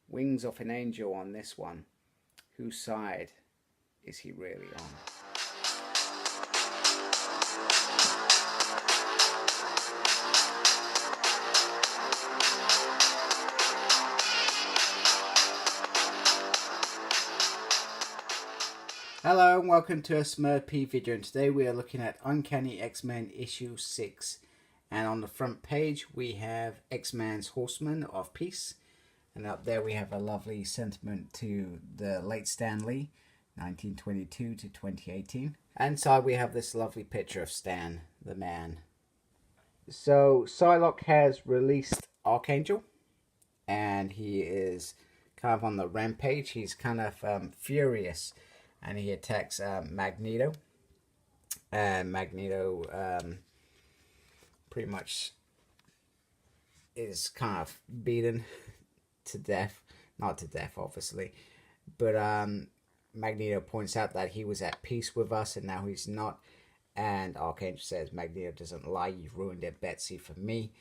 Wings of an Angel on this one. Whose side is he really on? Hello and welcome to a Smurp video, and today we are looking at Uncanny X-Men issue 6. And on the front page we have X-Men's Horseman of Peace, and up there we have a lovely sentiment to the late Stan Lee, 1922 to 2018. And inside we have this lovely picture of Stan, the man. So Psylocke has released Archangel, and he is kind of on the rampage. He's kind of furious, and he attacks Magneto. And Magneto pretty much is kind of beaten to death. Not to death, obviously. But Magneto points out that he was at peace with us, and now he's not. And Archangel says, Magneto doesn't lie, you've ruined it, Betsy, for me.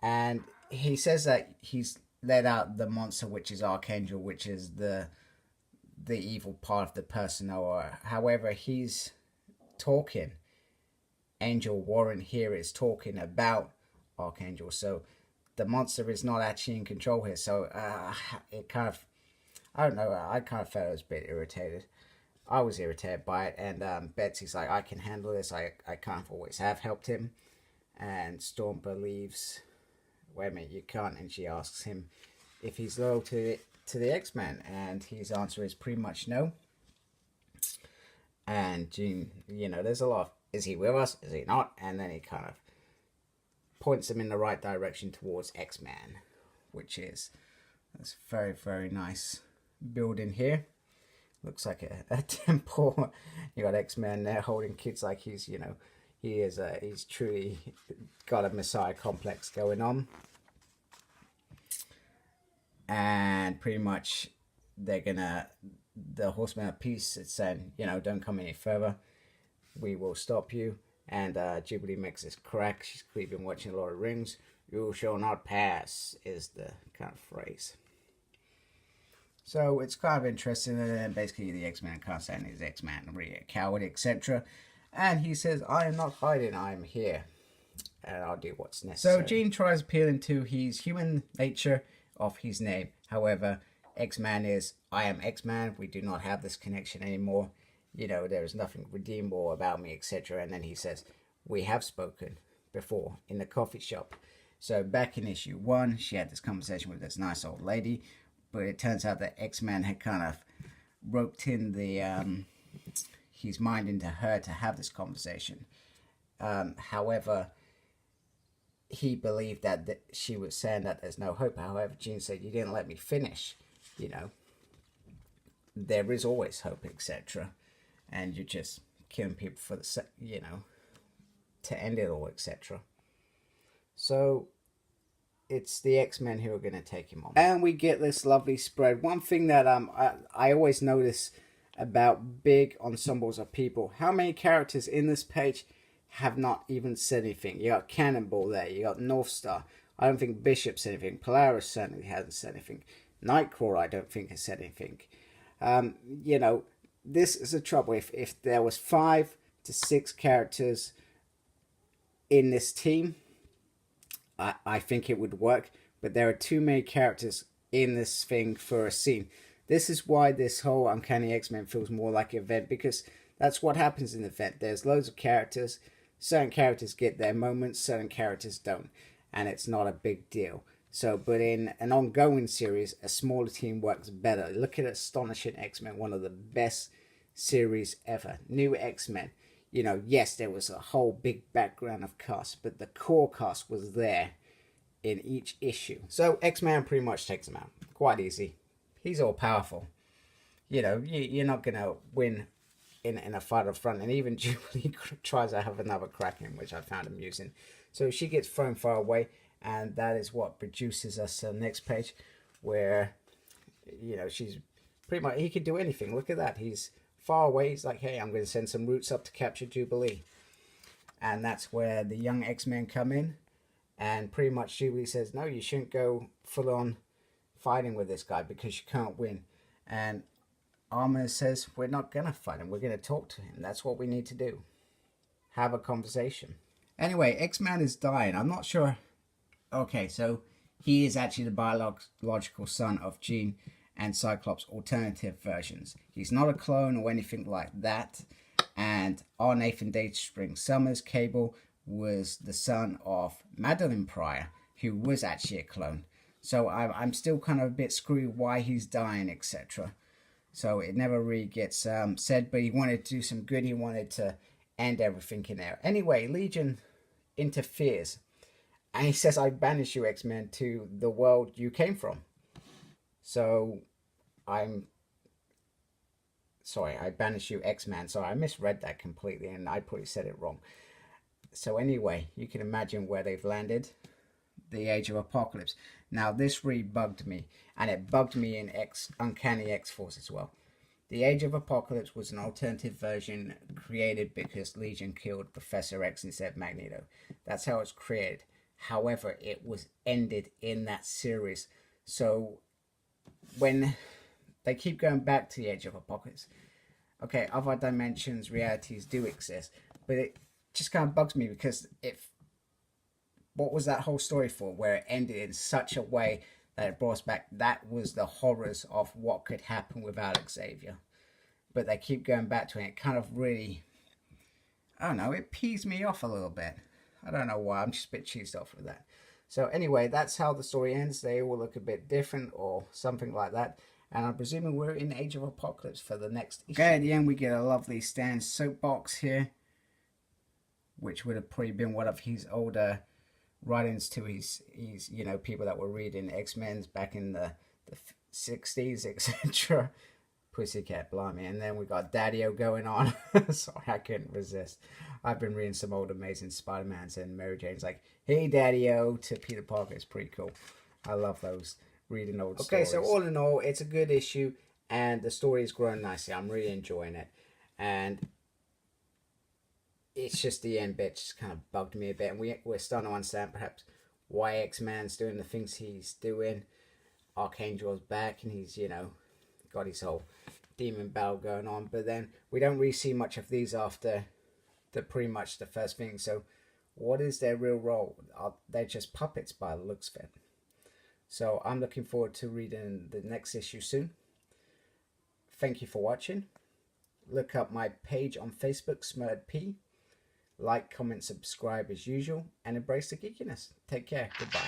And he says that he's let out the monster, which is Archangel, which is the evil part of the person. Or however he's talking, Angel Warren here is talking about Archangel, so the monster is not actually in control here. So it kind of, I don't know, I kind of felt it was a bit irritated. I was irritated by it, and Betsy's like, I can handle this, I kind of always have helped him. And Storm believes, wait a minute, you can't. And she asks him if he's loyal to the X-Men, and his answer is pretty much no. And Jean, there's a lot of, is he with us, is he not? And then he kind of points him in the right direction towards X-Man, which is, that's very, very nice building here. Looks like a temple. You got X-Men there holding kids like he's, he's truly got a messiah complex going on. And pretty much the Horsemen of Peace is saying, don't come any further, we will stop you. And Jubilee makes this crack. She's clearly been watching Lord of the Rings. You shall not pass is the kind of phrase. So it's kind of interesting. And basically the X-Men are kind of saying he's X-Man, really a coward, etc. And he says, I am not hiding, I am here. And I'll do what's necessary. So Jean tries appealing to his human nature of his name. However, X-Man is, I am X-Man. We do not have this connection anymore. There is nothing redeemable about me, etc. And then he says, we have spoken before in the coffee shop. So back in issue 1, she had this conversation with this nice old lady. But it turns out that X-Man had kind of roped in his mind into her to have this conversation. However, he believed that she was saying that there's no hope. However, Jean said, you didn't let me finish. There is always hope, etc. And you're just killing people for the, to end it all, etc. So it's the X-Men who are going to take him on. And we get this lovely spread. One thing that I always notice about big ensembles of people, how many characters in this page have not even said anything. You got Cannonball there, you got North Star. I don't think Bishop said anything. Polaris certainly hasn't said anything. Nightcrawler I don't think has said anything. This is the trouble. If there was 5 to 6 characters in this team, I think it would work. But there are too many characters in this thing for a scene. This is why this whole Uncanny X-Men feels more like an event, because that's what happens in the event. There's loads of characters. Certain characters get their moments, certain characters don't. And it's not a big deal. So, but in an ongoing series, a smaller team works better. Look at Astonishing X-Men, one of the best series ever. New X-Men. Yes, there was a whole big background of cast, but the core cast was there in each issue. So X-Man pretty much takes him out. Quite easy. He's all powerful. You're not going to win in a fight up front. And even Jubilee tries to have another crack in him, which I found amusing. So she gets thrown far away. And that is what produces us to the next page, where, she's pretty much, he could do anything. Look at that. He's far away. He's like, hey, I'm going to send some roots up to capture Jubilee. And that's where the young X-Men come in. And pretty much Jubilee says, no, you shouldn't go full fighting with this guy because you can't win. And Armor says, we're not going to fight him. We're going to talk to him. That's what we need to do. Have a conversation. Anyway, X-Man is dying. I'm not sure. Okay, so he is actually the biological son of Jean and Cyclops' alternative versions. He's not a clone or anything like that. And our Nathan Dayspring Summers Cable was the son of Madeline Pryor, who was actually a clone. So I'm still kind of a bit screwed why he's dying, etc. So it never really gets said, but he wanted to do some good. He wanted to end everything in there. Anyway, Legion interferes. And he says, I banish you, X-Men, to the world you came from. So I banish you, X-Man. Sorry, I misread that completely and I probably said it wrong. So anyway, you can imagine where they've landed. The Age of Apocalypse. Now, this really bugged me. And it bugged me in Uncanny X-Force as well. The Age of Apocalypse was an alternative version created because Legion killed Professor X instead of Magneto. That's how it was created. However, it was ended in that series. So when they keep going back to the Age of Apocalypse, okay, other dimensions, realities do exist, but it just kind of bugs me because what was that whole story for, where it ended in such a way that it brought us back? That was the horrors of what could happen without Xavier. But they keep going back to it. It kind of really, I don't know, it pees me off a little bit. I don't know why, I'm just a bit cheesed off with that. So anyway, that's how the story ends. They all look a bit different or something like that. And I'm presuming we're in Age of Apocalypse for the next issue. Okay, at the end we get a lovely Stan soapbox here, which would have probably been one of his older writings to his you know, people that were reading X-Men's back in the 60s, etc. Pussycat, blimey. And then we got Daddy-O going on. Sorry, I couldn't resist. I've been reading some old Amazing Spider-Mans, and Mary Jane's like, hey Daddy-O to Peter Parker. It's pretty cool. I love those, reading old stories. Okay, so all in all, it's a good issue and the story is growing nicely. I'm really enjoying it. And it's just the end bit just kind of bugged me a bit, and we're starting to understand perhaps why X-Man's doing the things he's doing. Archangel's back and he's, you know, got his whole demon battle going on, but then we don't really see much of these after pretty much the first thing. So what is their real role? They're just puppets by the looks of it. So I'm looking forward to reading the next issue soon. Thank you for watching. Look up my page on Facebook, SmurredP. Like, comment, subscribe as usual, and embrace the geekiness. Take care. Goodbye.